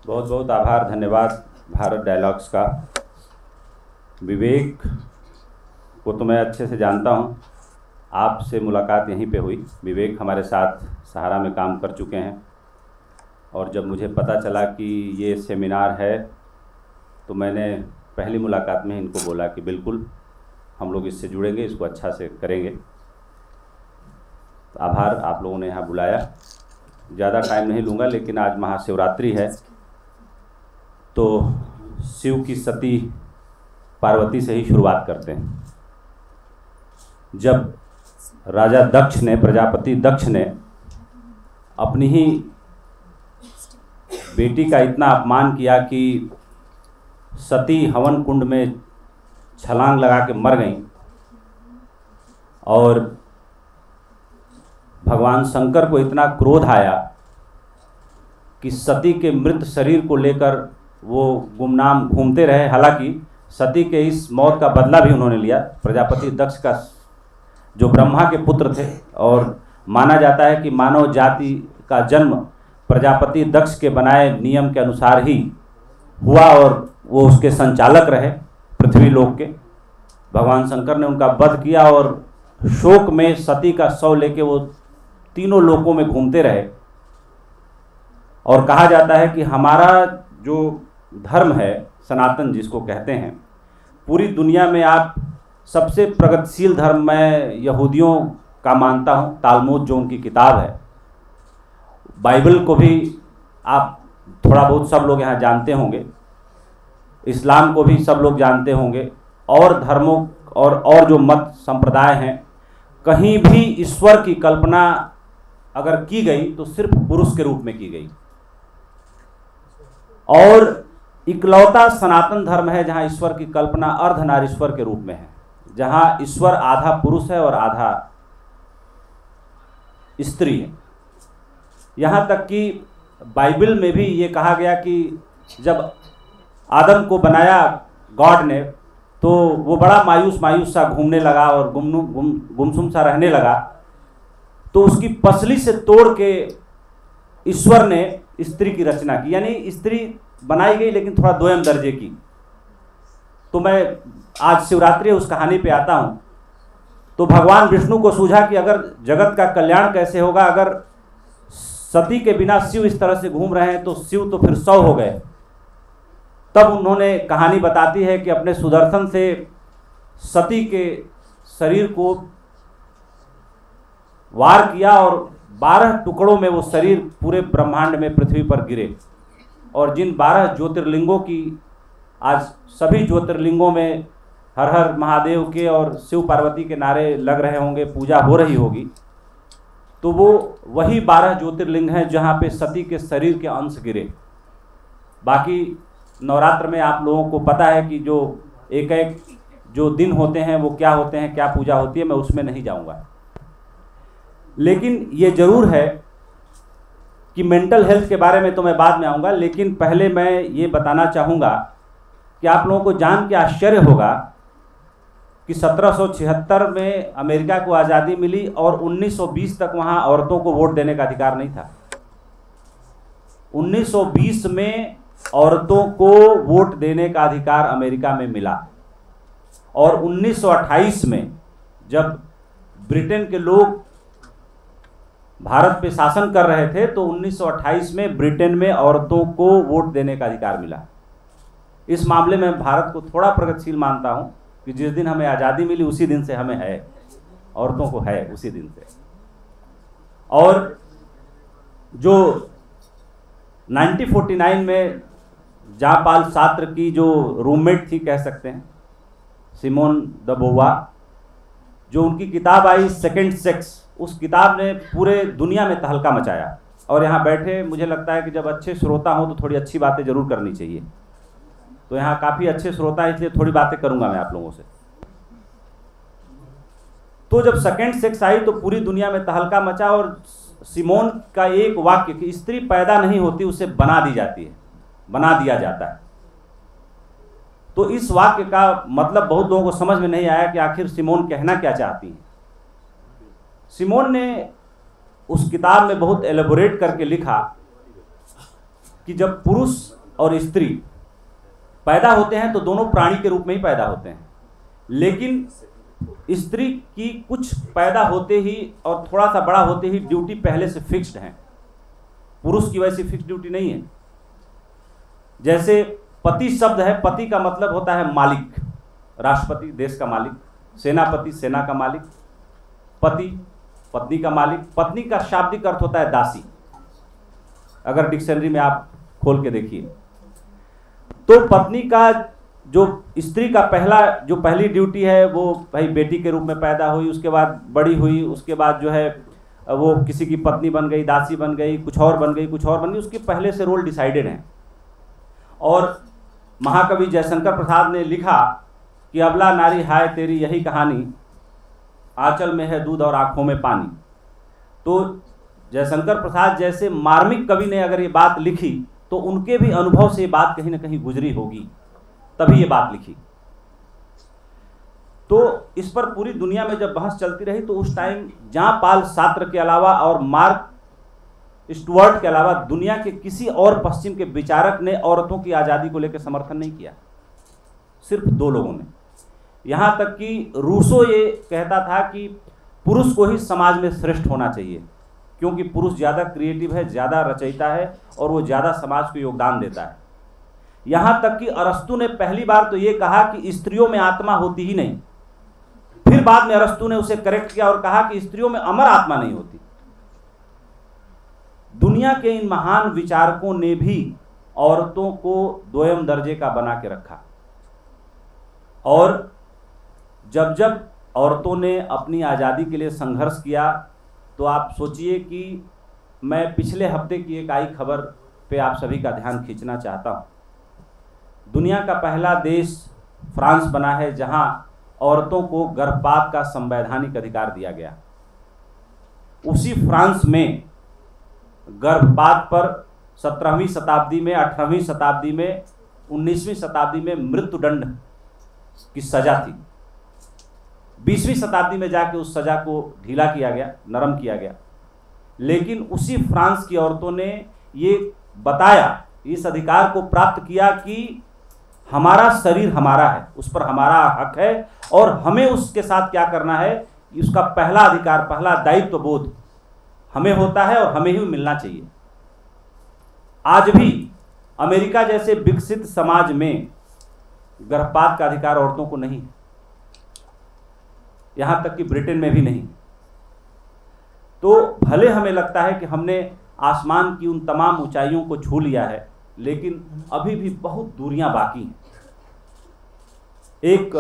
बहुत बहुत आभार, धन्यवाद भारत डायलॉग्स का। विवेक को तो मैं अच्छे से जानता हूँ, आपसे मुलाकात यहीं पे हुई। विवेक हमारे साथ सहारा में काम कर चुके हैं और जब मुझे पता चला कि ये सेमिनार है तो मैंने पहली मुलाकात में इनको बोला कि बिल्कुल हम लोग इससे जुड़ेंगे, इसको अच्छा से करेंगे। तो आभार, आप लोगों ने यहाँ बुलाया। ज़्यादा टाइम नहीं लूँगा, लेकिन आज महाशिवरात्रि है तो शिव की सती पार्वती से ही शुरुआत करते हैं। जब राजा दक्ष ने, प्रजापति दक्ष ने अपनी ही बेटी का इतना अपमान किया कि सती हवन कुंड में छलांग लगा के मर गईं और भगवान शंकर को इतना क्रोध आया कि सती के मृत शरीर को लेकर वो गुमनाम घूमते रहे। हालांकि सती के इस मौत का बदला भी उन्होंने लिया। प्रजापति दक्ष का जो ब्रह्मा के पुत्र थे और माना जाता है कि मानव जाति का जन्म प्रजापति दक्ष के बनाए नियम के अनुसार ही हुआ और वो उसके संचालक रहे पृथ्वी लोक के। भगवान शंकर ने उनका वध किया और शोक में सती का शव लेके वो तीनों लोकों में घूमते रहे। और कहा जाता है कि हमारा जो धर्म है सनातन जिसको कहते हैं, पूरी दुनिया में आप सबसे प्रगतिशील धर्म मैं यहूदियों का मानता हूँ। तालमुद जो उनकी किताब है, बाइबल को भी आप थोड़ा बहुत सब लोग यहाँ जानते होंगे, इस्लाम को भी सब लोग जानते होंगे, और धर्मों और जो मत संप्रदाय हैं, कहीं भी ईश्वर की कल्पना अगर की गई तो सिर्फ पुरुष के रूप में की गई। और इकलौता सनातन धर्म है जहाँ ईश्वर की कल्पना अर्धनारीश्वर के रूप में है, जहाँ ईश्वर आधा पुरुष है और आधा स्त्री है। यहाँ तक कि बाइबल में भी ये कहा गया कि जब आदम को बनाया गॉड ने तो वो बड़ा मायूस सा घूमने लगा और गुमसुम सा रहने लगा, तो उसकी पसली से तोड़ के ईश्वर ने स्त्री की रचना की। यानी स्त्री बनाई गई लेकिन थोड़ा दोयम दर्जे की। तो मैं आज शिवरात्रि उस कहानी पे आता हूँ। तो भगवान विष्णु को सूझा कि अगर जगत का कल्याण कैसे होगा, अगर सती के बिना शिव इस तरह से घूम रहे हैं तो शिव तो फिर 100 हो गए। तब उन्होंने, कहानी बताती है कि अपने सुदर्शन से सती के शरीर को वार किया और 12 टुकड़ों में वो शरीर पूरे ब्रह्मांड में पृथ्वी पर गिरे। और जिन 12 ज्योतिर्लिंगों की आज सभी ज्योतिर्लिंगों में हर हर महादेव के और शिव पार्वती के नारे लग रहे होंगे, पूजा हो रही होगी, तो वो वही 12 ज्योतिर्लिंग हैं जहाँ पे सती के शरीर के अंश गिरे। बाकी नवरात्र में आप लोगों को पता है कि जो एक एक जो दिन होते हैं वो क्या होते हैं, क्या पूजा होती है, मैं उसमें नहीं जाऊँगा। लेकिन ये ज़रूर है कि मेंटल हेल्थ के बारे में तो मैं बाद में आऊँगा, लेकिन पहले मैं ये बताना चाहूँगा कि आप लोगों को जान के आश्चर्य होगा कि 1776 में अमेरिका को आज़ादी मिली और 1920 तक वहाँ औरतों को वोट देने का अधिकार नहीं था। 1920 में औरतों को वोट देने का अधिकार अमेरिका में मिला। और 1928 में जब ब्रिटेन के लोग भारत पे शासन कर रहे थे तो 1928 में ब्रिटेन में औरतों को वोट देने का अधिकार मिला। इस मामले में भारत को थोड़ा प्रगतिशील मानता हूं कि जिस दिन हमें आज़ादी मिली उसी दिन से हमें है, औरतों को है उसी दिन से। और जो 1949 में जहाँपाल सार्त्र की जो रूममेट थी कह सकते हैं, सिमोन द बोवा, जो उनकी किताब आई सेकंड सेक्स, उस किताब ने पूरे दुनिया में तहलका मचाया। और यहाँ बैठे मुझे लगता है कि जब अच्छे श्रोता हों तो थोड़ी अच्छी बातें ज़रूर करनी चाहिए। तो यहाँ काफ़ी अच्छे श्रोता हैं, इसलिए थोड़ी बातें करूँगा मैं आप लोगों से। तो जब सेकंड सेक्स आई तो पूरी दुनिया में तहलका मचा और सिमोन का एक वाक्य कि स्त्री पैदा नहीं होती, उसे बना दी जाती है, बना दिया जाता है। तो इस वाक्य का मतलब बहुत लोगों को समझ में नहीं आया कि आखिर सिमोन कहना क्या चाहती है। सिमोन ने उस किताब में बहुत एलेबोरेट करके लिखा कि जब पुरुष और स्त्री पैदा होते हैं तो दोनों प्राणी के रूप में ही पैदा होते हैं, लेकिन स्त्री की कुछ पैदा होते ही और थोड़ा सा बड़ा होते ही ड्यूटी पहले से फिक्स्ड है, पुरुष की वैसी फिक्स ड्यूटी नहीं है। जैसे पति शब्द है, पति का मतलब होता है मालिक, राष्ट्रपति देश का मालिक, सेनापति सेना का मालिक, पति पत्नी का मालिक। पत्नी का शाब्दिक अर्थ होता है दासी, अगर डिक्शनरी में आप खोल के देखिए तो पत्नी का जो स्त्री का पहली ड्यूटी है वो भाई बेटी के रूप में पैदा हुई, उसके बाद बड़ी हुई, उसके बाद जो है वो किसी की पत्नी बन गई, दासी बन गई, कुछ और बन गई, उसके पहले से रोल डिसाइडेड हैं। और महाकवि जयशंकर प्रसाद ने लिखा कि अबला नारी हाय तेरी यही कहानी, आंचल में है दूध और आंखों में पानी। तो जयशंकर प्रसाद जैसे मार्मिक कवि ने अगर ये बात लिखी तो उनके भी अनुभव से ये बात कहीं ना कहीं गुजरी होगी, तभी ये बात लिखी। तो इस पर पूरी दुनिया में जब बहस चलती रही तो उस टाइम जॉन पॉल सार्त्र के अलावा और मार्क स्टुअर्ट के अलावा दुनिया के किसी और पश्चिम के विचारक ने औरतों की आज़ादी को लेकर समर्थन नहीं किया, सिर्फ 2 लोगों ने। यहाँ तक कि रूसो ये कहता था कि पुरुष को ही समाज में श्रेष्ठ होना चाहिए, क्योंकि पुरुष ज़्यादा क्रिएटिव है, ज़्यादा रचयिता है और वो ज़्यादा समाज को योगदान देता है। यहाँ तक कि अरस्तु ने पहली बार तो ये कहा कि स्त्रियों में आत्मा होती ही नहीं, फिर बाद में अरस्तु ने उसे करेक्ट किया और कहा कि स्त्रियों में अमर आत्मा नहीं होती। दुनिया के इन महान विचारकों ने भी औरतों को दोयम दर्जे का बना के रखा, और जब जब औरतों ने अपनी आज़ादी के लिए संघर्ष किया तो आप सोचिए कि मैं पिछले हफ्ते की एक आई खबर पे आप सभी का ध्यान खींचना चाहता हूँ। दुनिया का पहला देश फ्रांस बना है जहाँ औरतों को गर्भपात का संवैधानिक अधिकार दिया गया। उसी फ्रांस में गर्भपात पर 17वीं शताब्दी में, 18वीं शताब्दी में, 19वीं शताब्दी में मृत्युदंड की सजा थी। 20वीं शताब्दी में जाके उस सजा को ढीला किया गया, नरम किया गया। लेकिन उसी फ्रांस की औरतों ने ये बताया, इस अधिकार को प्राप्त किया कि हमारा शरीर हमारा है, उस पर हमारा हक है और हमें उसके साथ क्या करना है, उसका पहला अधिकार, पहला दायित्व बोध हमें होता है और हमें ही मिलना चाहिए। आज भी अमेरिका जैसे विकसित समाज में गर्भपात का अधिकार औरतों को नहीं है, यहां तक कि ब्रिटेन में भी नहीं। तो भले हमें लगता है कि हमने आसमान की उन तमाम ऊंचाइयों को छू लिया है, लेकिन अभी भी बहुत दूरियां बाकी हैं। एक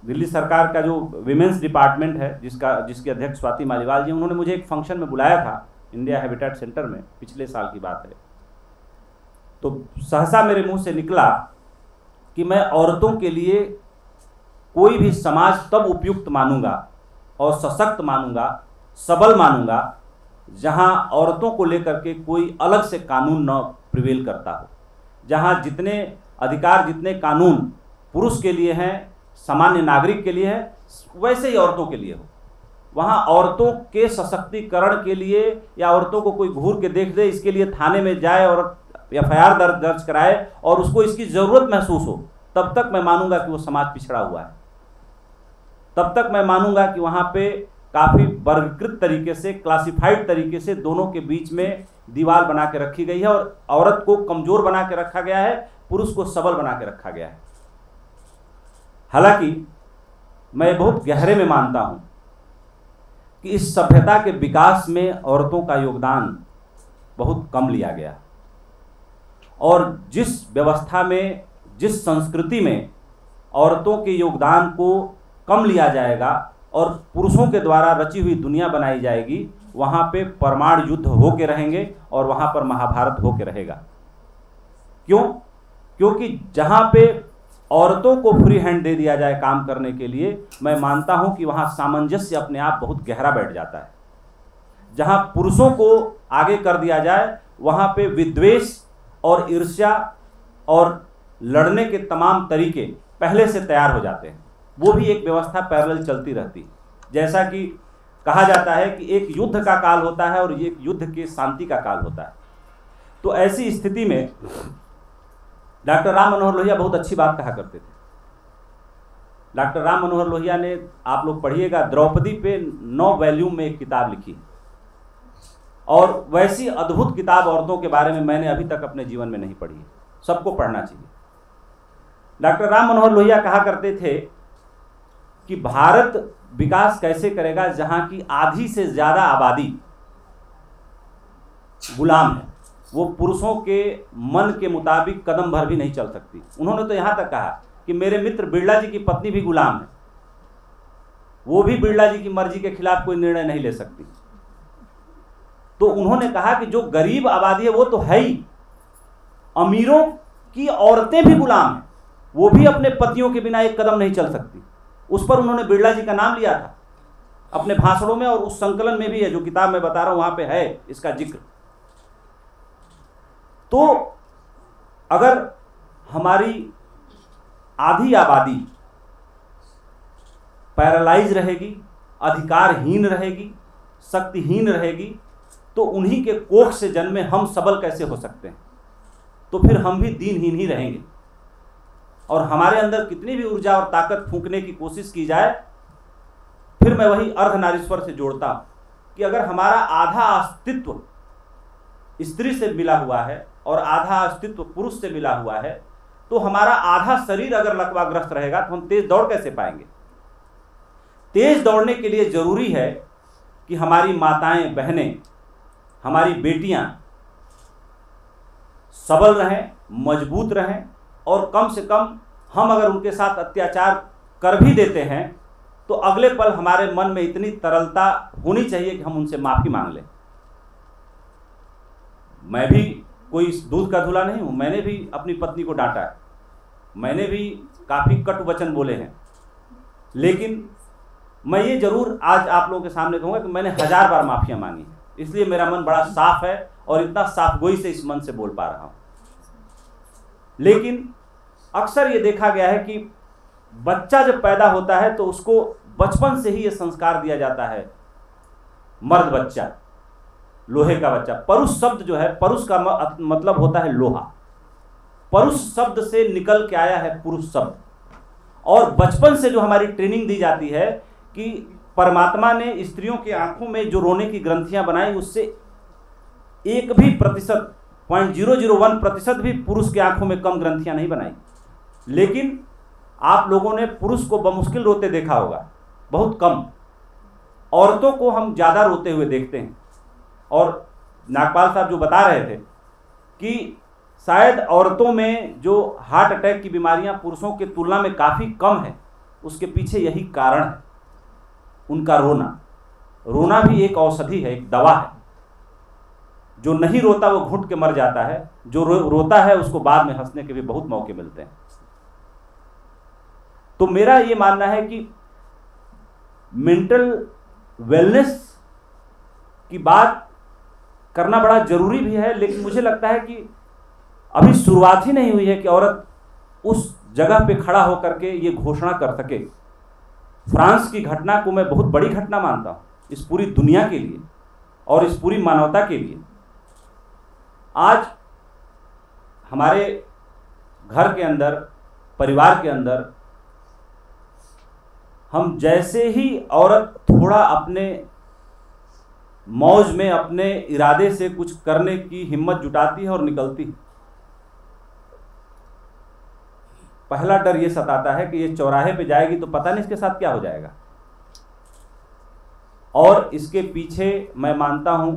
दिल्ली सरकार का जो विमेंस डिपार्टमेंट है, जिसके अध्यक्ष स्वाति मालीवाल जी, उन्होंने मुझे एक फंक्शन में बुलाया था इंडिया हैबिटेट सेंटर में, पिछले साल की बात है। तो सहसा मेरे मुंह से निकला कि मैं औरतों के लिए कोई भी समाज तब उपयुक्त मानूंगा और सशक्त मानूंगा, सबल मानूंगा, जहां औरतों को लेकर के कोई अलग से कानून न प्रिवेल करता हो, जहां जितने अधिकार, जितने कानून पुरुष के लिए हैं, सामान्य नागरिक के लिए है, वैसे ही औरतों के लिए हो। वहाँ औरतों के सशक्तिकरण के लिए या औरतों को कोई घूर के देख दे, इसके लिए थाने में जाए और FIR दर्ज कराए और उसको इसकी ज़रूरत महसूस हो, तब तक मैं मानूंगा कि वो समाज पिछड़ा हुआ है। तब तक मैं मानूंगा कि वहाँ पे काफ़ी वर्गीकृत तरीके से, क्लासिफाइड तरीके से दोनों के बीच में दीवार बना के रखी गई है और औरत को कमज़ोर बना के रखा गया है, पुरुष को सबल बना के रखा गया है। हालांकि मैं बहुत गहरे में मानता हूं कि इस सभ्यता के विकास में औरतों का योगदान बहुत कम लिया गया, और जिस व्यवस्था में, जिस संस्कृति में औरतों के योगदान को कम लिया जाएगा और पुरुषों के द्वारा रची हुई दुनिया बनाई जाएगी, वहाँ पे परमाणु युद्ध होके रहेंगे और वहाँ पर महाभारत होके रहेगा। क्यों? क्योंकि जहाँ पे औरतों को फ्री हैंड दे दिया जाए काम करने के लिए, मैं मानता हूं कि वहां सामंजस्य अपने आप बहुत गहरा बैठ जाता है। जहां पुरुषों को आगे कर दिया जाए, वहां पे विद्वेष और ईर्ष्या और लड़ने के तमाम तरीके पहले से तैयार हो जाते हैं। वो भी एक व्यवस्था पैरेलल चलती रहती है। जैसा कि कहा जाता है कि एक युद्ध का काल होता है और एक युद्ध के शांति का काल होता है। तो ऐसी स्थिति में डॉक्टर राम मनोहर लोहिया बहुत अच्छी बात कहा करते थे। डॉक्टर राम मनोहर लोहिया ने, आप लोग पढ़िएगा, द्रौपदी पे 9 वॉल्यूम में एक किताब लिखी, और वैसी अद्भुत किताब औरतों के बारे में मैंने अभी तक अपने जीवन में नहीं पढ़ी है। सबको पढ़ना चाहिए। डॉक्टर राम मनोहर लोहिया कहा करते थे कि भारत विकास कैसे करेगा जहां की आधी से ज्यादा आबादी गुलाम है, वो पुरुषों के मन के मुताबिक कदम भर भी नहीं चल सकती। उन्होंने तो यहां तक कहा कि मेरे मित्र बिरला जी की पत्नी भी गुलाम है, वो भी बिरला जी की मर्जी के खिलाफ कोई निर्णय नहीं ले सकती। तो उन्होंने कहा कि जो गरीब आबादी है वो तो है ही, अमीरों की औरतें भी गुलाम हैं, वो भी अपने पतियों के बिना एक कदम नहीं चल सकती। उस पर उन्होंने बिरला जी का नाम लिया था अपने भाषणों में, और उस संकलन में भी है, जो किताब मैं बता रहा हूं वहां पे है इसका जिक्र। तो अगर हमारी आधी आबादी पैरालाइज रहेगी, अधिकारहीन रहेगी, शक्तिहीन रहेगी, तो उन्हीं के कोख से जन्मे हम सबल कैसे हो सकते हैं? तो फिर हम भी दीनहीन ही रहेंगे। और हमारे अंदर कितनी भी ऊर्जा और ताकत फूंकने की कोशिश की जाए, फिर मैं वही अर्धनारीश्वर से जोड़ता हूं कि अगर हमारा आधा अस्तित्व स्त्री से मिला हुआ है और आधा अस्तित्व पुरुष से मिला हुआ है, तो हमारा आधा शरीर अगर लकवाग्रस्त रहेगा तो हम तेज दौड़ कैसे पाएंगे? तेज दौड़ने के लिए जरूरी है कि हमारी माताएं, बहनें, हमारी बेटियां सबल रहें, मजबूत रहें, और कम से कम हम अगर उनके साथ अत्याचार कर भी देते हैं तो अगले पल हमारे मन में इतनी तरलता होनी चाहिए कि हम उनसे माफी मांग लें। मैं भी कोई दूध का धुला नहीं हूं, मैंने भी अपनी पत्नी को डांटा है, मैंने भी काफी कटु वचन बोले हैं, लेकिन मैं ये जरूर आज आप लोगों के सामने कहूंगा कि मैंने 1000 बार माफियां मांगी हैं। इसलिए मेरा मन बड़ा साफ है और इतना साफ गोई से इस मन से बोल पा रहा हूं। लेकिन अक्सर ये देखा गया है कि बच्चा जब पैदा होता है तो उसको बचपन से ही ये संस्कार दिया जाता है, मर्द बच्चा, लोहे का बच्चा। परुष शब्द जो है, परुष का मतलब होता है लोहा, परुष शब्द से निकल के आया है पुरुष शब्द। और बचपन से जो हमारी ट्रेनिंग दी जाती है कि परमात्मा ने स्त्रियों की आंखों में जो रोने की ग्रंथियां बनाई, उससे 1% 0.001% भी पुरुष की आंखों में कम ग्रंथियां नहीं बनाई। लेकिन आप लोगों ने पुरुष को बमुश्किल रोते देखा होगा, बहुत कम। औरतों को हम ज़्यादा रोते हुए देखते हैं। और नागपाल साहब जो बता रहे थे कि शायद औरतों में जो हार्ट अटैक की बीमारियां पुरुषों की तुलना में काफ़ी कम है, उसके पीछे यही कारण है, उनका रोना। रोना भी एक औषधि है, एक दवा है। जो नहीं रोता वो घुट के मर जाता है, जो रोता है उसको बाद में हंसने के भी बहुत मौके मिलते हैं। तो मेरा ये मानना है कि मेंटल वेलनेस की बात करना बड़ा जरूरी भी है, लेकिन मुझे लगता है कि अभी शुरुआत ही नहीं हुई है कि औरत उस जगह पे खड़ा होकर के ये घोषणा कर सके। फ्रांस की घटना को मैं बहुत बड़ी घटना मानता हूं इस पूरी दुनिया के लिए और इस पूरी मानवता के लिए। आज हमारे घर के अंदर, परिवार के अंदर, हम जैसे ही औरत थोड़ा अपने मौज में, अपने इरादे से कुछ करने की हिम्मत जुटाती है और निकलती है, पहला डर ये सताता है कि ये चौराहे पे जाएगी तो पता नहीं इसके साथ क्या हो जाएगा। और इसके पीछे मैं मानता हूं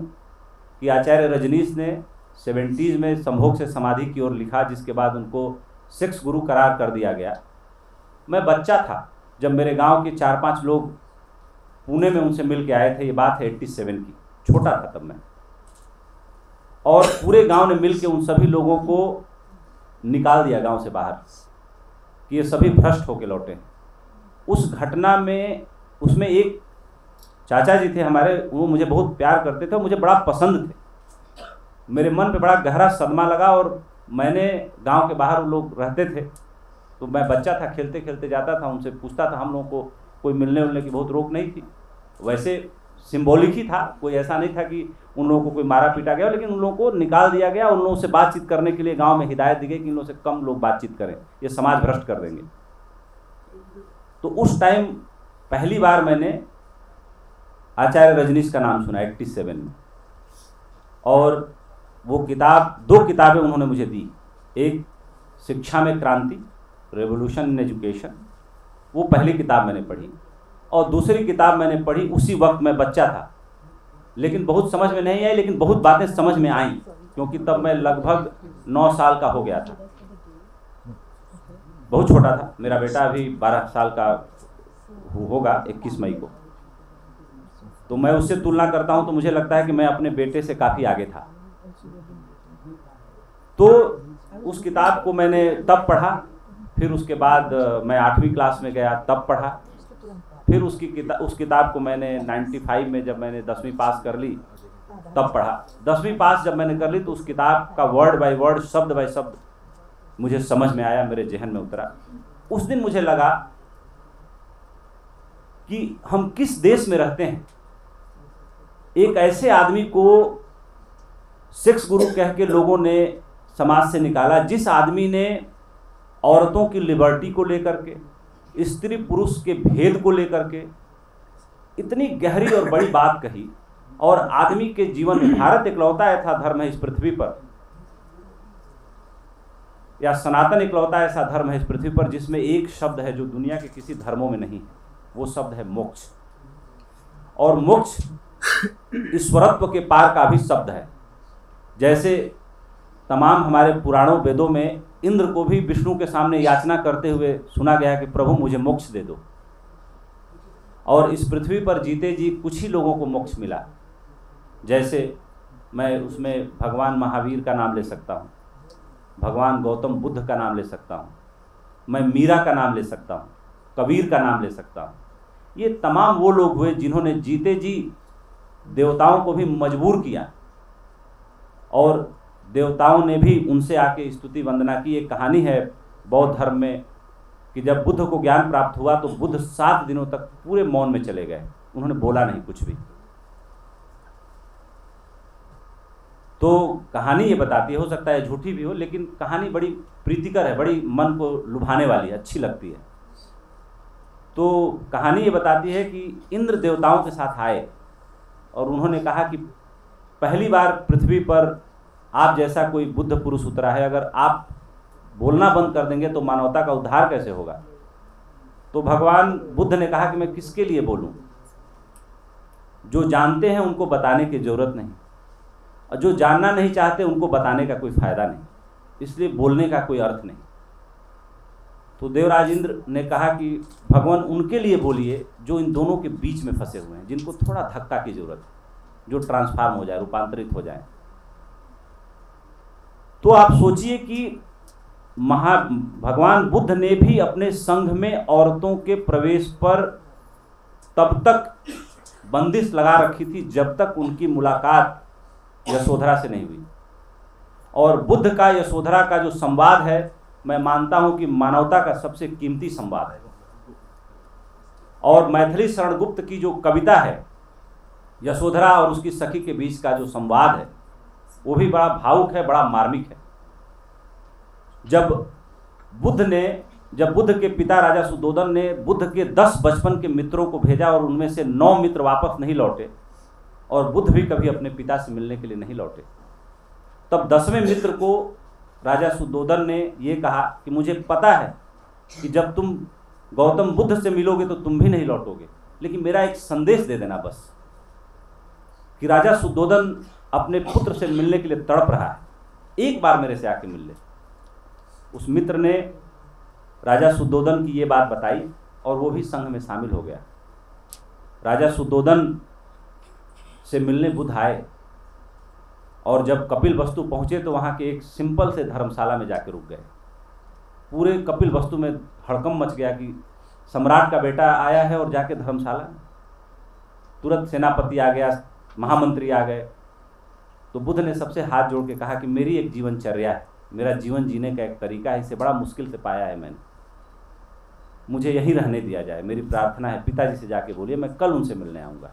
कि आचार्य रजनीश ने 70s में संभोग से समाधि की ओर लिखा, जिसके बाद उनको सेक्स गुरु करार कर दिया गया। मैं बच्चा था जब मेरे गांव के 4-5 लोग पुणे में उनसे मिल के आए थे। ये बात है 87 की, छोटा था तब मैं। और पूरे गांव ने मिल के उन सभी लोगों को निकाल दिया गांव से बाहर कि ये सभी भ्रष्ट होके लौटे। उस घटना में, उसमें एक चाचा जी थे हमारे, वो मुझे बहुत प्यार करते थे, मुझे बड़ा पसंद थे। मेरे मन पे बड़ा गहरा सदमा लगा। और मैंने, गांव के बाहर वो लोग रहते थे, तो मैं बच्चा था, खेलते खेलते जाता था, उनसे पूछता था। हम लोगों को कोई मिलने उलने की बहुत रोक नहीं थी, वैसे सिंबॉलिक ही था, कोई ऐसा नहीं था कि उन लोगों को कोई मारा पीटा गया, लेकिन उन लोगों को निकाल दिया गया। उन लोगों से बातचीत करने के लिए गांव में हिदायत दी गई कि इन लोगों से कम लोग बातचीत करें, ये समाज भ्रष्ट कर देंगे। तो उस टाइम पहली बार मैंने आचार्य रजनीश का नाम सुना 87 में, और वो किताब, 2 किताबें उन्होंने मुझे दी। एक शिक्षा में क्रांति, रेवोल्यूशन इन एजुकेशन, वो पहली किताब मैंने पढ़ी, और दूसरी किताब मैंने पढ़ी उसी वक्त मैं बच्चा था, लेकिन बहुत समझ में नहीं आई, लेकिन बहुत बातें समझ में आई, क्योंकि तब मैं लगभग 9 साल का हो गया था, बहुत छोटा था। मेरा बेटा अभी 12 साल का होगा 21 मई को। तो मैं उससे तुलना करता हूं तो मुझे लगता है कि मैं अपने बेटे से काफ़ी आगे था। तो उस किताब को मैंने तब पढ़ा, फिर उसके बाद मैं 8वीं क्लास में गया तब पढ़ा, फिर उस किताब को मैंने 95 में जब मैंने 10वीं पास कर ली तब पढ़ा। 10वीं पास जब मैंने कर ली तो उस किताब का वर्ड बाय वर्ड, शब्द बाय शब्द मुझे समझ में आया, मेरे जहन में उतरा। उस दिन मुझे लगा कि हम किस देश में रहते हैं। एक ऐसे आदमी को सेक्स गुरु कह के लोगों ने समाज से निकाला, जिस आदमी ने औरतों की लिबर्टी को लेकर के, स्त्री पुरुष के भेद को लेकर के इतनी गहरी और बड़ी बात कही, और आदमी के जीवन में भारत इकलौता ऐसा धर्म है इस पृथ्वी पर, या सनातन इकलौता ऐसा धर्म है इस पृथ्वी पर जिसमें एक शब्द है जो दुनिया के किसी धर्मों में नहीं है, वो शब्द है मोक्ष। और मोक्ष ईश्वरत्व के पार का भी शब्द है। जैसे तमाम हमारे पुराणों वेदों में इंद्र को भी विष्णु के सामने याचना करते हुए सुना गया कि प्रभु मुझे मोक्ष दे दो, और इस पृथ्वी पर जीते जी कुछ ही लोगों को मोक्ष मिला। जैसे मैं उसमें भगवान महावीर का नाम ले सकता हूँ, भगवान गौतम बुद्ध का नाम ले सकता हूँ, मैं मीरा का नाम ले सकता हूँ, कबीर का नाम ले सकता हूँ। ये तमाम वो लोग हुए जिन्होंने जीते जी देवताओं को भी मजबूर किया, और देवताओं ने भी उनसे आके स्तुति वंदना की। एक कहानी है बौद्ध धर्म में कि जब बुद्ध को ज्ञान प्राप्त हुआ तो बुद्ध 7 दिनों तक पूरे मौन में चले गए, उन्होंने बोला नहीं कुछ भी। तो कहानी ये बताती है, हो सकता है झूठी भी हो, लेकिन कहानी बड़ी प्रीतिकर है, बड़ी मन को लुभाने वाली है, अच्छी लगती है। तो कहानी ये बताती है कि इंद्र देवताओं के साथ आए और उन्होंने कहा कि पहली बार पृथ्वी पर आप जैसा कोई बुद्ध पुरुष उतरा है, अगर आप बोलना बंद कर देंगे तो मानवता का उद्धार कैसे होगा। तो भगवान बुद्ध ने कहा कि मैं किसके लिए बोलूं, जो जानते हैं उनको बताने की जरूरत नहीं, और जो जानना नहीं चाहते उनको बताने का कोई फायदा नहीं, इसलिए बोलने का कोई अर्थ नहीं। तो देवराज इंद्र ने कहा कि भगवान उनके लिए बोलिए जो इन दोनों के बीच में फंसे हुए हैं, जिनको थोड़ा धक्का की जरूरत है, जो ट्रांसफॉर्म हो जाए, रूपांतरित हो जाए। तो आप सोचिए कि भगवान बुद्ध ने भी अपने संघ में औरतों के प्रवेश पर तब तक बंदिश लगा रखी थी जब तक उनकी मुलाकात यशोधरा से नहीं हुई। और बुद्ध का यशोधरा का जो संवाद है, मैं मानता हूं कि मानवता का सबसे कीमती संवाद है। और मैथिली शरण गुप्त की जो कविता है यशोधरा और उसकी सखी के बीच का जो संवाद है, वो भी बड़ा भावुक है, बड़ा मार्मिक है। जब बुद्ध के पिता राजा सुद्धोधन ने बुद्ध के 10 बचपन के मित्रों को भेजा और उनमें से 9 मित्र वापस नहीं लौटे, और बुद्ध भी कभी अपने पिता से मिलने के लिए नहीं लौटे, तब 10वें मित्र को राजा सुद्धोधन ने ये कहा कि मुझे पता है कि जब तुम गौतम बुद्ध से मिलोगे तो तुम भी नहीं लौटोगे, लेकिन मेरा एक संदेश दे देना बस, कि राजा सुद्धोधन अपने पुत्र से मिलने के लिए तड़प रहा है, एक बार मेरे से आके मिल ले। उस मित्र ने राजा सुद्धोधन की ये बात बताई और वो भी संघ में शामिल हो गया। राजा सुद्धोधन से मिलने बुद्ध आए, और जब कपिल वस्तु पहुंचे तो वहां के एक सिंपल से धर्मशाला में जाके रुक गए। पूरे कपिल वस्तु में हड़कंप मच गया कि सम्राट का बेटा आया है और जाके धर्मशाला में। तुरंत सेनापति आ गया, महामंत्री आ गए। तो बुद्ध ने सबसे हाथ जोड़ के कहा कि मेरी एक जीवनचर्या है, मेरा जीवन जीने का एक तरीका है, इसे बड़ा मुश्किल से पाया है मैंने, मुझे यहीं रहने दिया जाए, मेरी प्रार्थना है, पिताजी से जाके बोलिए मैं कल उनसे मिलने आऊँगा।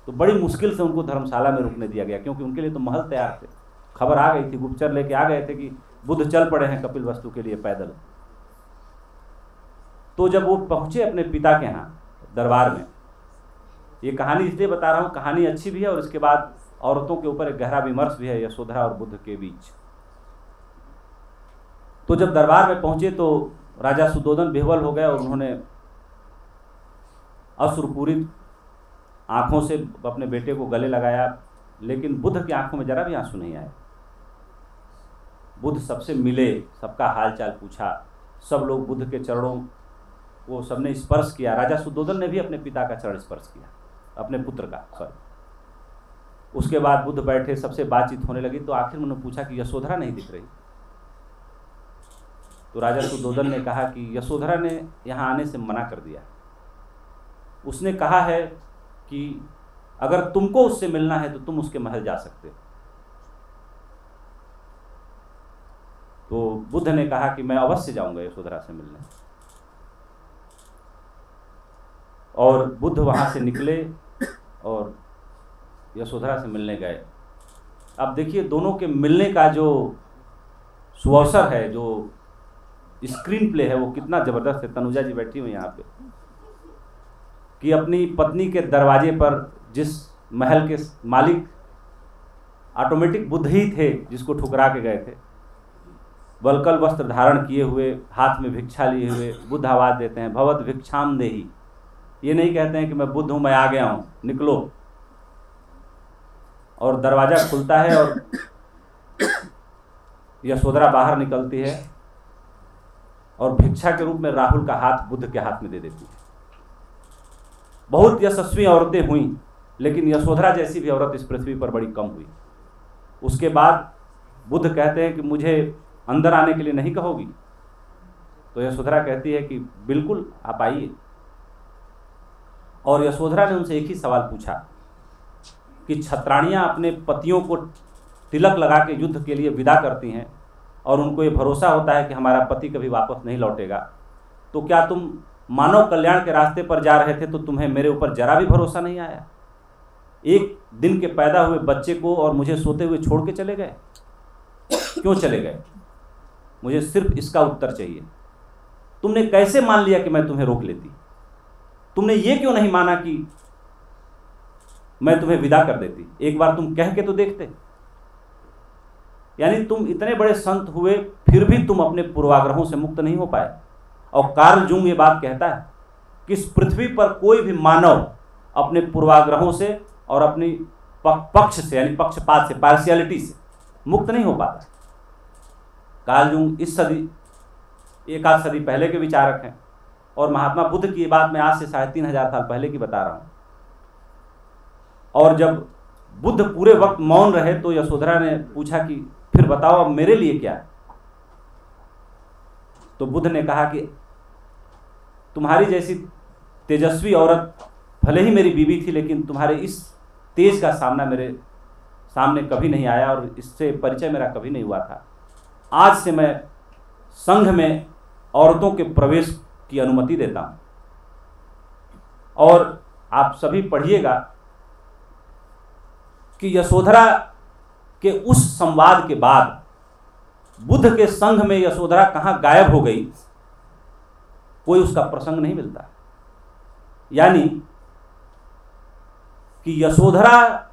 तो बड़ी मुश्किल से उनको धर्मशाला में रुकने दिया गया, क्योंकि उनके लिए तो महल तैयार थे। खबर आ गई थी, गुप्तचर लेके आ गए थे कि बुद्ध चल पड़े हैं कपिलवस्तु के लिए पैदल। तो जब वो पहुंचे अपने पिता के यहाँ दरबार में, ये कहानी इसलिए बता रहा हूँ, कहानी अच्छी भी है और इसके बाद औरतों के ऊपर एक गहरा विमर्श भी है यशोधरा और बुद्ध के बीच। तो जब दरबार में पहुंचे तो राजा सुद्धोधन विह्वल हो गए और उन्होंने अश्रुपूरित आंखों से अपने बेटे को गले लगाया, लेकिन बुद्ध की आंखों में जरा भी आंसू नहीं आए। बुद्ध सबसे मिले, सबका हालचाल पूछा, सब लोग बुद्ध के चरणों को सबने स्पर्श किया। राजा सुद्धोधन ने भी अपने पिता का चरण स्पर्श किया, अपने पुत्र का, सॉरी। उसके बाद बुद्ध बैठे, सबसे बातचीत होने लगी। तो आखिर में उन्होंने पूछा कि यशोधरा नहीं दिख रही। तो राजा सुद्धोधन ने कहा कि यशोधरा ने यहाँ आने से मना कर दिया। उसने कहा है कि अगर तुमको उससे मिलना है तो तुम उसके महल जा सकते हो। तो बुद्ध ने कहा कि मैं अवश्य जाऊंगा यशोधरा से मिलने। और बुद्ध वहां से निकले और यशोधरा से मिलने गए। अब देखिए दोनों के मिलने का जो सुअवसर है, जो स्क्रीन प्ले है, वो कितना जबरदस्त है। तनुजा जी बैठी हुई यहाँ पे, कि अपनी पत्नी के दरवाजे पर जिस महल के मालिक ऑटोमेटिक बुद्ध ही थे, जिसको ठुकरा के गए थे, वल्कल वस्त्र धारण किए हुए, हाथ में भिक्षा लिए हुए, बुद्ध आवाज देते हैं भवत भिक्षाम देही। ये नहीं कहते हैं कि मैं बुद्ध हूं, मैं आ गया हूं, निकलो। और दरवाजा खुलता है और यशोधरा बाहर निकलती है और भिक्षा के रूप में राहुल का हाथ बुद्ध के हाथ में दे देती है। बहुत यशस्वी औरतें हुई, लेकिन यशोधरा जैसी भी औरत इस पृथ्वी पर बड़ी कम हुई। उसके बाद बुद्ध कहते हैं कि मुझे अंदर आने के लिए नहीं कहोगी? तो यशोधरा कहती है कि बिल्कुल आप आइए। और यशोधरा ने उनसे एक ही सवाल पूछा कि छत्राणियाँ अपने पतियों को तिलक लगा के युद्ध के लिए विदा करती हैं और उनको ये भरोसा होता है कि हमारा पति कभी वापस नहीं लौटेगा, तो क्या तुम मानव कल्याण के रास्ते पर जा रहे थे तो तुम्हें मेरे ऊपर जरा भी भरोसा नहीं आया? एक दिन के पैदा हुए बच्चे को और मुझे सोते हुए छोड़ के चले गए, क्यों चले गए? मुझे सिर्फ इसका उत्तर चाहिए। तुमने कैसे मान लिया कि मैं तुम्हें रोक लेती? तुमने ये क्यों नहीं माना कि मैं तुम्हें विदा कर देती? एक बार तुम कह के तो देखते। यानी तुम इतने बड़े संत हुए, फिर भी तुम अपने पूर्वाग्रहों से मुक्त नहीं हो पाए। और कार्ल जूंग ये बात कहता है कि इस पृथ्वी पर कोई भी मानव अपने पूर्वाग्रहों से और अपनी पक्ष से, यानी पक्षपात से, पार्शियलिटी से मुक्त नहीं हो पाता। कार्ल जूंग इस सदी, एक आध सदी पहले के विचारक हैं, और महात्मा बुद्ध की ये बात मैं आज से 3500 साल पहले की बता रहा हूं। और जब बुद्ध पूरे वक्त मौन रहे तो यशोधरा ने पूछा कि फिर बताओ अब मेरे लिए क्या है? तो बुद्ध ने कहा कि तुम्हारी जैसी तेजस्वी औरत भले ही मेरी बीवी थी, लेकिन तुम्हारे इस तेज का सामना मेरे सामने कभी नहीं आया और इससे परिचय मेरा कभी नहीं हुआ था। आज से मैं संघ में औरतों के प्रवेश की अनुमति देता हूं। और आप सभी पढ़िएगा कि यशोधरा के उस संवाद के बाद बुद्ध के संघ में यशोधरा कहां गायब हो गई, कोई उसका प्रसंग नहीं मिलता। यानी कि यशोधरा,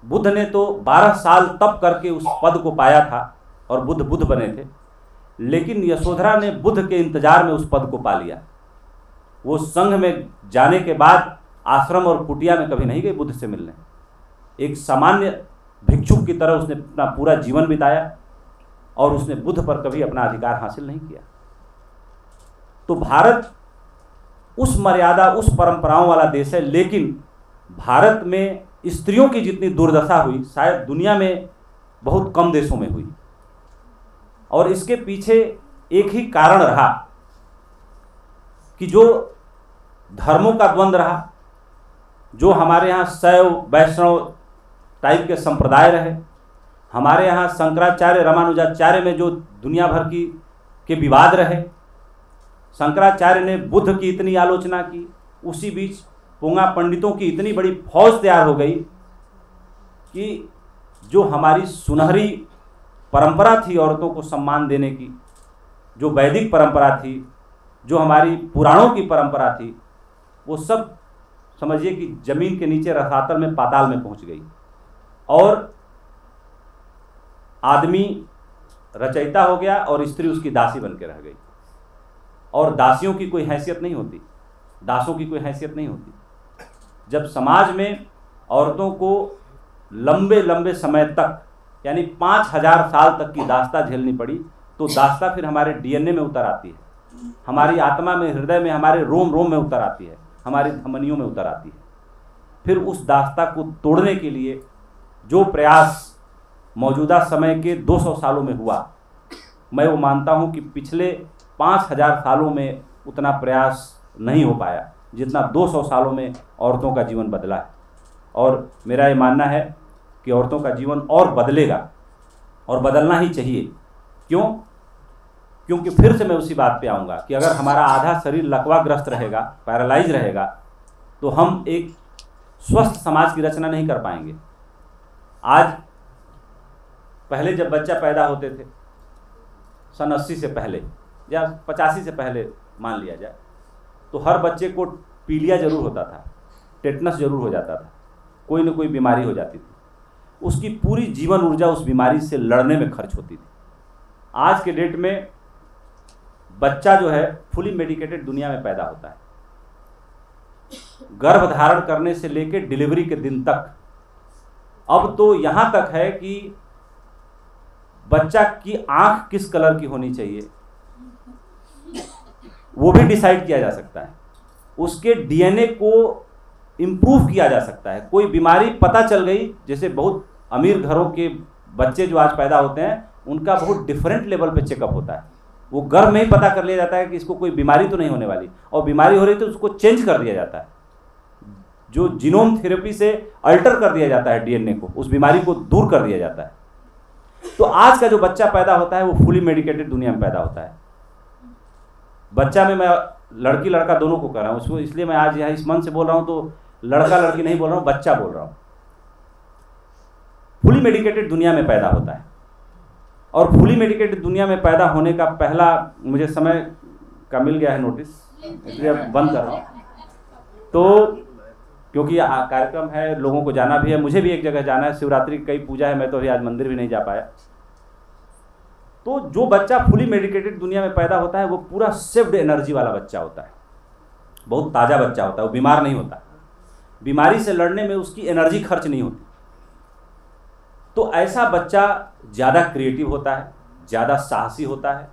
बुद्ध ने तो 12 साल तप करके उस पद को पाया था और बुद्ध बने थे, लेकिन यशोधरा ने बुद्ध के इंतजार में उस पद को पा लिया। वो संघ में जाने के बाद आश्रम और कुटिया में कभी नहीं गई बुद्ध से मिलने। एक सामान्य भिक्षुक की तरह उसने अपना पूरा जीवन बिताया और उसने बुद्ध पर कभी अपना अधिकार हासिल नहीं किया। तो भारत उस मर्यादा, उस परंपराओं वाला देश है, लेकिन भारत में स्त्रियों की जितनी दुर्दशा हुई शायद दुनिया में बहुत कम देशों में हुई। और इसके पीछे एक ही कारण रहा कि जो धर्मों का द्वंद्व रहा, जो हमारे यहाँ शैव वैष्णव टाइप के संप्रदाय रहे, हमारे यहाँ शंकराचार्य रामानुजाचार्य में जो दुनिया भर के विवाद रहे, शंकराचार्य ने बुद्ध की इतनी आलोचना की, उसी बीच पोंगा पंडितों की इतनी बड़ी फौज तैयार हो गई कि जो हमारी सुनहरी परंपरा थी औरतों को सम्मान देने की, जो वैदिक परंपरा थी, जो हमारी पुराणों की परंपरा थी, वो सब समझिए कि जमीन के नीचे रसातल में, पाताल में पहुंच गई। और आदमी रचयिता हो गया और स्त्री उसकी दासी बन के रह गई। और दासियों की कोई हैसियत नहीं होती, दासों की कोई हैसियत नहीं होती। जब समाज में औरतों को लंबे लंबे समय तक, यानी 5000 साल तक की दास्ता झेलनी पड़ी, तो दास्ता फिर हमारे डीएनए में उतर आती है, हमारी आत्मा में, हृदय में, हमारे रोम रोम में उतर आती है, हमारी धमनियों में उतर आती है। फिर उस दास्ता को तोड़ने के लिए जो प्रयास मौजूदा समय के 200 सालों में हुआ, मैं वो मानता हूँ कि पिछले 5000 सालों में उतना प्रयास नहीं हो पाया जितना 200 सालों में औरतों का जीवन बदला है। और मेरा ये मानना है कि औरतों का जीवन और बदलेगा, और बदलना ही चाहिए। क्यों? क्योंकि फिर से मैं उसी बात पे आऊँगा कि अगर हमारा आधा शरीर लकवाग्रस्त रहेगा, पैरालाइज रहेगा, तो हम एक स्वस्थ समाज की रचना नहीं कर पाएंगे। आज पहले जब बच्चा पैदा होते थे, सन 80 से पहले या 85 से पहले मान लिया जाए, तो हर बच्चे को पीलिया जरूर होता था, टेटनस जरूर हो जाता था, कोई ना कोई बीमारी हो जाती थी। उसकी पूरी जीवन ऊर्जा उस बीमारी से लड़ने में खर्च होती थी। आज के डेट में बच्चा जो है फुली मेडिकेटेड दुनिया में पैदा होता है, गर्भ धारण करने से लेकर डिलीवरी के दिन तक। अब तो यहाँ तक है कि बच्चा की आंख किस कलर की होनी चाहिए वो भी डिसाइड किया जा सकता है, उसके डीएनए को इम्प्रूव किया जा सकता है। कोई बीमारी पता चल गई, जैसे बहुत अमीर घरों के बच्चे जो आज पैदा होते हैं, उनका बहुत डिफरेंट लेवल पे चेकअप होता है। वो गर्भ में ही पता कर लिया जाता है कि इसको कोई बीमारी तो नहीं होने वाली, और बीमारी हो रही तो उसको चेंज कर दिया जाता है, जो जीनोम थेरेपी से अल्टर कर दिया जाता है डीएनए को, उस बीमारी को दूर कर दिया जाता है। तो आज का जो बच्चा पैदा होता है वो फुली मेडिकेटेड दुनिया में पैदा होता है। बच्चा में मैं लड़की लड़का दोनों को कर रहा हूँ, उसको इसलिए मैं आज यहाँ इस मन से बोल रहा हूँ, तो लड़का लड़की नहीं बोल रहा हूँ, बच्चा बोल रहा हूँ। फुली मेडिकेटेड दुनिया में पैदा होता है, और फुली मेडिकेटेड दुनिया में पैदा होने का पहला मुझे समय का मिल गया है नोटिस, इसलिए बंद कर रहा हूँ। तो क्योंकि कार्यक्रम है, लोगों को जाना भी है, मुझे भी एक जगह जाना है, शिवरात्रि की कई पूजा है, मैं तो अभी आज मंदिर भी नहीं जा पाया। तो जो बच्चा फुली मेडिकेटेड दुनिया में पैदा होता है वो पूरा सेव्ड एनर्जी वाला बच्चा होता है, बहुत ताज़ा बच्चा होता है, वो बीमार नहीं होता, बीमारी से लड़ने में उसकी एनर्जी खर्च नहीं होती। तो ऐसा बच्चा ज़्यादा क्रिएटिव होता है, ज़्यादा साहसी होता है,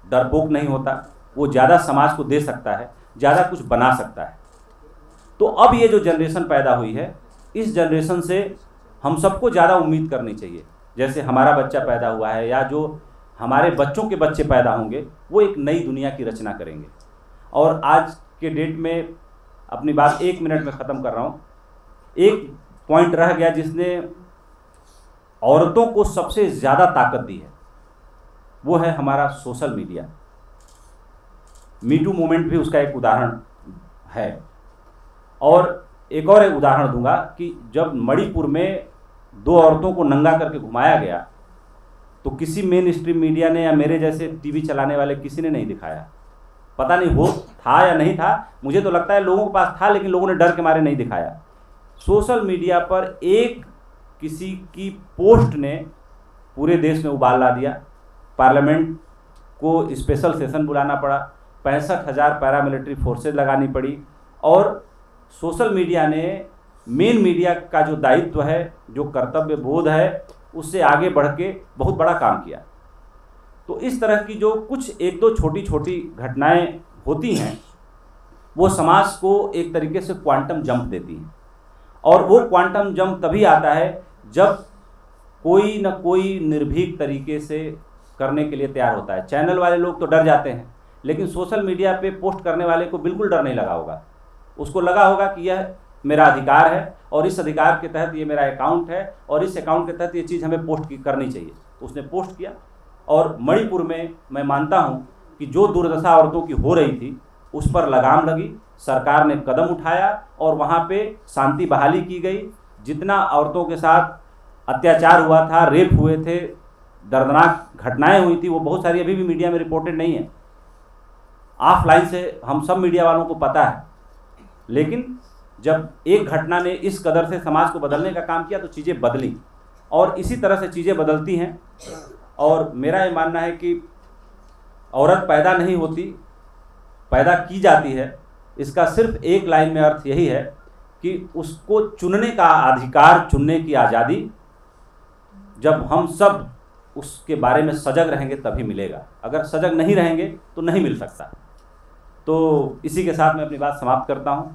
डरपोक नहीं होता, वो ज़्यादा समाज को दे सकता है, ज़्यादा कुछ बना सकता है। तो अब ये जो जनरेशन पैदा हुई है, इस जनरेशन से हम सबको ज़्यादा उम्मीद करनी चाहिए। जैसे हमारा बच्चा पैदा हुआ है, या जो हमारे बच्चों के बच्चे पैदा होंगे, वो एक नई दुनिया की रचना करेंगे। और आज के डेट में अपनी बात 1 मिनट में ख़त्म कर रहा हूँ। एक पॉइंट रह गया जिसने औरतों को सबसे ज़्यादा ताकत दी है, वो है हमारा सोशल मीडिया। मीटू मूवमेंट भी उसका एक उदाहरण है। और एक और एक उदाहरण दूंगा कि जब मणिपुर में 2 औरतों को नंगा करके घुमाया गया, तो किसी मेन स्ट्रीम मीडिया ने या मेरे जैसे टीवी चलाने वाले किसी ने नहीं दिखाया। पता नहीं वो था या नहीं था, मुझे तो लगता है लोगों के पास था, लेकिन लोगों ने डर के मारे नहीं दिखाया। सोशल मीडिया पर एक किसी की पोस्ट ने पूरे देश में उबाल ला दिया। पार्लियामेंट को स्पेशल सेशन बुलाना पड़ा, 65,000 पैरामिलिट्री फोर्सेज लगानी पड़ी, और सोशल मीडिया ने मेन मीडिया का जो दायित्व है, जो कर्तव्य बोध है, उससे आगे बढ़ के बहुत बड़ा काम किया। तो इस तरह की जो कुछ 1-2 छोटी छोटी घटनाएं होती हैं, वो समाज को एक तरीके से क्वांटम जंप देती हैं। और वो क्वांटम जंप तभी आता है जब कोई न कोई निर्भीक तरीके से करने के लिए तैयार होता है। चैनल वाले लोग तो डर जाते हैं, लेकिन सोशल मीडिया पे पोस्ट करने वाले को बिल्कुल डर नहीं लगा होगा। उसको लगा होगा कि यह मेरा अधिकार है, और इस अधिकार के तहत ये मेरा अकाउंट है, और इस अकाउंट के तहत ये चीज़ हमें पोस्ट करनी चाहिए। उसने पोस्ट किया। और मणिपुर में मैं मानता हूँ कि जो दुर्दशा औरतों की हो रही थी, उस पर लगाम लगी, सरकार ने कदम उठाया और वहाँ पे शांति बहाली की गई। जितना औरतों के साथ अत्याचार हुआ था, रेप हुए थे, दर्दनाक घटनाएं हुई थी, वो बहुत सारी अभी भी मीडिया में रिपोर्टेड नहीं है, ऑफलाइन से हम सब मीडिया वालों को पता है। लेकिन जब एक घटना ने इस कदर से समाज को बदलने का काम किया तो चीज़ें बदली, और इसी तरह से चीज़ें बदलती हैं। और मेरा ये मानना है कि औरत पैदा नहीं होती, पैदा की जाती है। इसका सिर्फ एक लाइन में अर्थ यही है कि उसको चुनने का अधिकार, चुनने की आज़ादी जब हम सब उसके बारे में सजग रहेंगे तभी मिलेगा। अगर सजग नहीं रहेंगे तो नहीं मिल सकता। तो इसी के साथ मैं अपनी बात समाप्त करता हूँ।